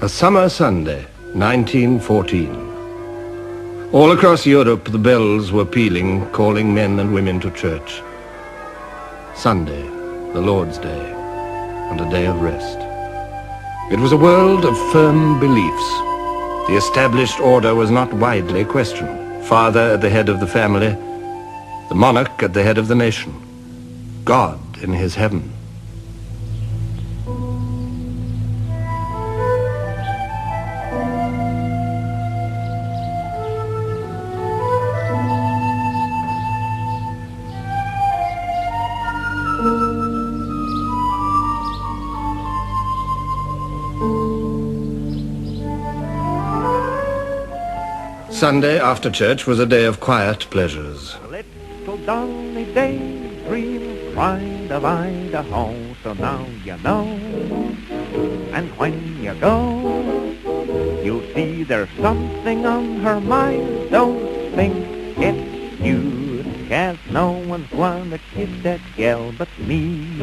A summer Sunday, 1914. All across Europe the bells were pealing, calling men and women to church. Sunday, the Lord's Day, and a day of rest. It was a world of firm beliefs. The established order was not widely questioned. Father at the head of the family, the monarch at the head of the nation, God in his heaven. Sunday after church was a day of quiet pleasures. Little Donny daydream cried of Idaho, so now you know. And when you go, you'll see there's something on her mind. Don't think it's you, 'cause no one's gonna kiss that gal but me.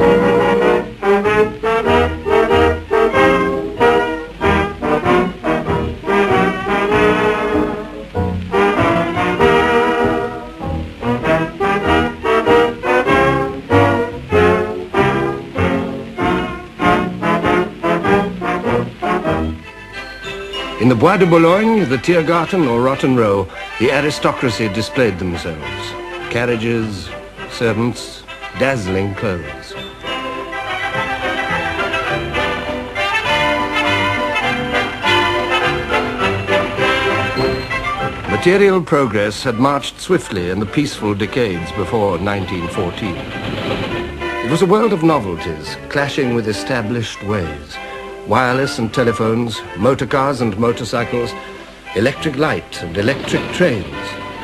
In the Bois de Boulogne, the Tiergarten or Rotten Row, the aristocracy displayed themselves. Carriages, servants, dazzling clothes. Material progress had marched swiftly in the peaceful decades before 1914. It was a world of novelties, clashing with established ways. Wireless and telephones, motor cars and motorcycles, electric light and electric trains,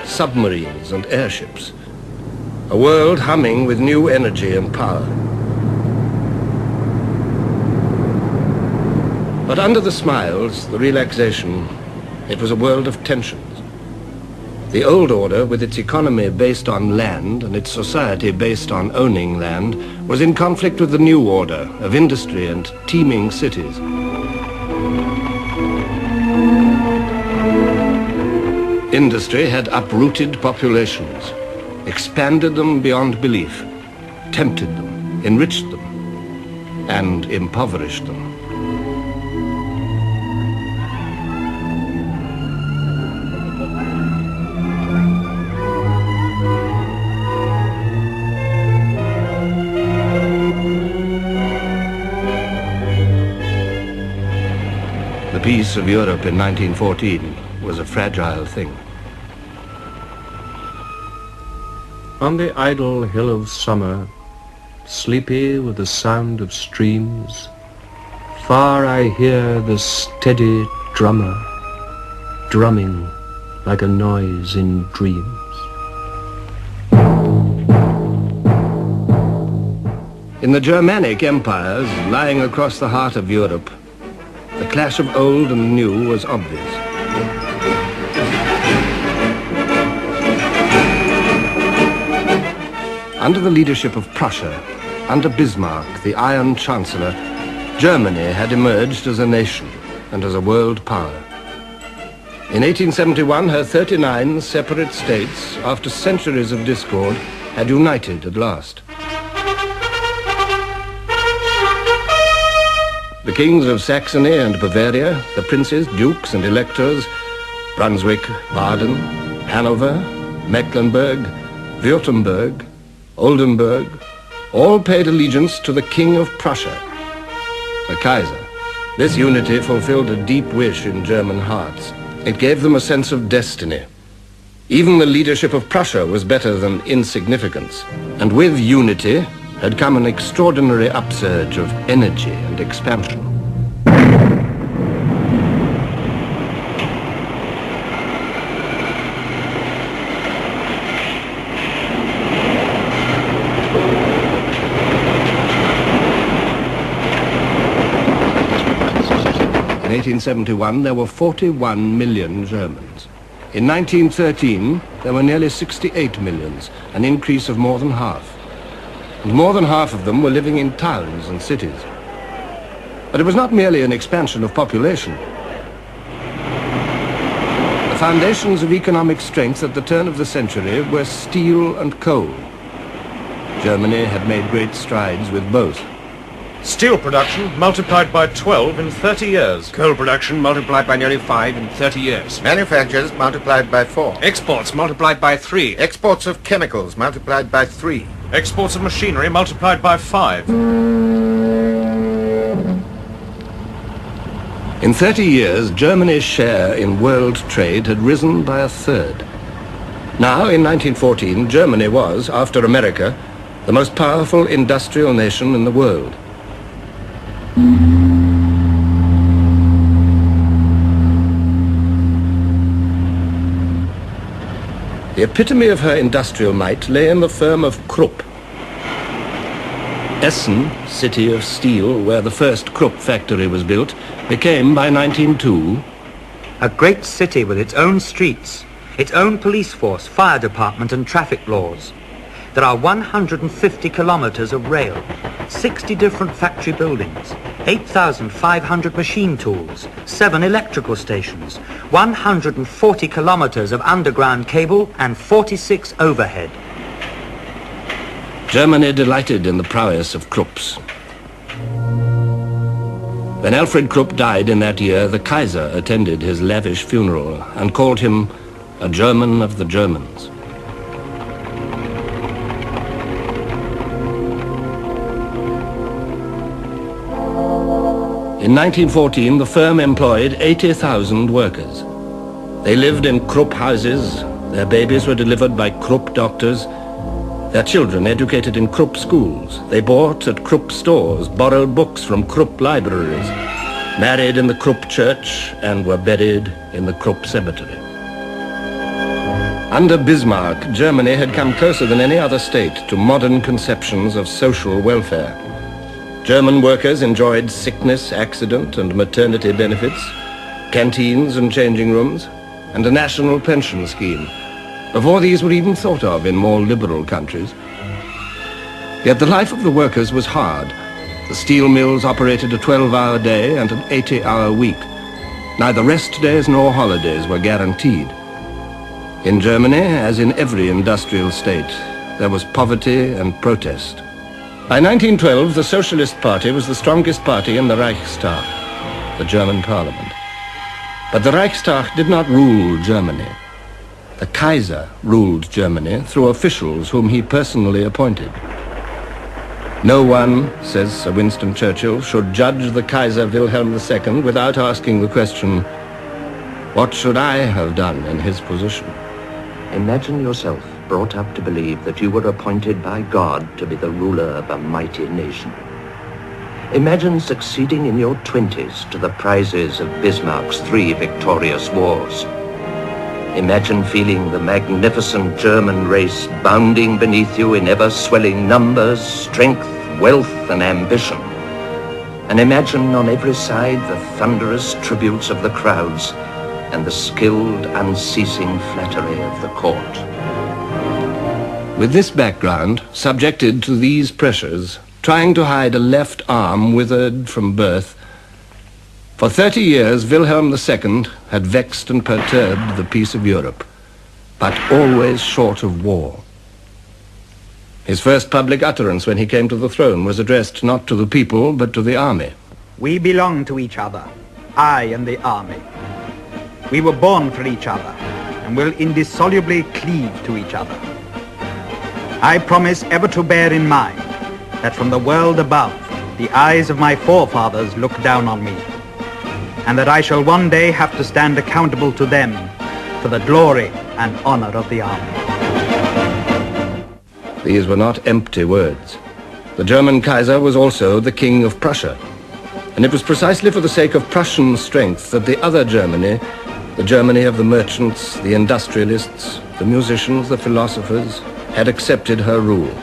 submarines and airships. A world humming with new energy and power. But under the smiles, the relaxation, it was a world of tensions. The old order, with its economy based on land and its society based on owning land, was in conflict with the new order of industry and teeming cities. Industry had uprooted populations, expanded them beyond belief, tempted them, enriched them, and impoverished them. The peace of Europe in 1914 was a fragile thing. On the idle hill of summer, sleepy with the sound of streams, far I hear the steady drummer, drumming like a noise in dreams. In the Germanic empires, lying across the heart of Europe, the clash of old and new was obvious. Under the leadership of Prussia, under Bismarck, the Iron Chancellor, Germany had emerged as a nation and as a world power. In 1871, her 39 separate states, after centuries of discord, had united at last. The kings of Saxony and Bavaria, the princes, dukes and electors, Brunswick, Baden, Hanover, Mecklenburg, Württemberg, Oldenburg, all paid allegiance to the King of Prussia, the Kaiser. This unity fulfilled a deep wish in German hearts. It gave them a sense of destiny. Even the leadership of Prussia was better than insignificance, and with unity had come an extraordinary upsurge of energy and expansion. In 1871, there were 41 million Germans. In 1913, there were nearly 68 millions, an increase of more than half. And more than half of them were living in towns and cities. But it was not merely an expansion of population. The foundations of economic strength at the turn of the century were steel and coal. Germany had made great strides with both. Steel production multiplied by 12 in 30 years. Coal production multiplied by nearly 5 in 30 years. Manufactures multiplied by 4. Exports multiplied by 3. Exports of chemicals multiplied by 3. Exports of machinery multiplied by 5. In 30 years, Germany's share in world trade had risen by a third. Now, in 1914, Germany was, after America, the most powerful industrial nation in the world. The epitome of her industrial might lay in the firm of Krupp. Essen, city of steel, where the first Krupp factory was built, became, by 1902, a great city with its own streets, its own police force, fire department and traffic laws. There are 150 kilometers of rail, 60 different factory buildings, 8,500 machine tools, 7 electrical stations, 140 kilometers of underground cable and 46 overhead. Germany delighted in the prowess of Krupp's. When Alfred Krupp died in that year, the Kaiser attended his lavish funeral and called him a German of the Germans. In 1914, the firm employed 80,000 workers. They lived in Krupp houses, their babies were delivered by Krupp doctors, their children educated in Krupp schools. They bought at Krupp stores, borrowed books from Krupp libraries, married in the Krupp church, and were buried in the Krupp cemetery. Under Bismarck, Germany had come closer than any other state to modern conceptions of social welfare. German workers enjoyed sickness, accident, and maternity benefits, canteens and changing rooms, and a national pension scheme, before these were even thought of in more liberal countries. Yet the life of the workers was hard. The steel mills operated a 12-hour day and an 80-hour week. Neither rest days nor holidays were guaranteed. In Germany, as in every industrial state, there was poverty and protest. By 1912, the Socialist Party was the strongest party in the Reichstag, the German parliament. But the Reichstag did not rule Germany. The Kaiser ruled Germany through officials whom he personally appointed. No one, says Sir Winston Churchill, should judge the Kaiser Wilhelm II without asking the question, what should I have done in his position? Imagine yourself brought up to believe that you were appointed by God to be the ruler of a mighty nation. Imagine succeeding in your 20s to the prizes of Bismarck's 3 victorious wars. Imagine feeling the magnificent German race bounding beneath you in ever-swelling numbers, strength, wealth, and ambition. And imagine on every side the thunderous tributes of the crowds and the skilled, unceasing flattery of the court. With this background, subjected to these pressures, trying to hide a left arm withered from birth, for 30 years Wilhelm II had vexed and perturbed the peace of Europe, but always short of war. His first public utterance when he came to the throne was addressed not to the people, but to the army. We belong to each other, I and the army. We were born for each other and will indissolubly cleave to each other. I promise ever to bear in mind that from the world above, the eyes of my forefathers look down on me, and that I shall one day have to stand accountable to them for the glory and honor of the army. These were not empty words. The German Kaiser was also the King of Prussia, and it was precisely for the sake of Prussian strength that the other Germany, the Germany of the merchants, the industrialists, the musicians, the philosophers, had accepted her rule.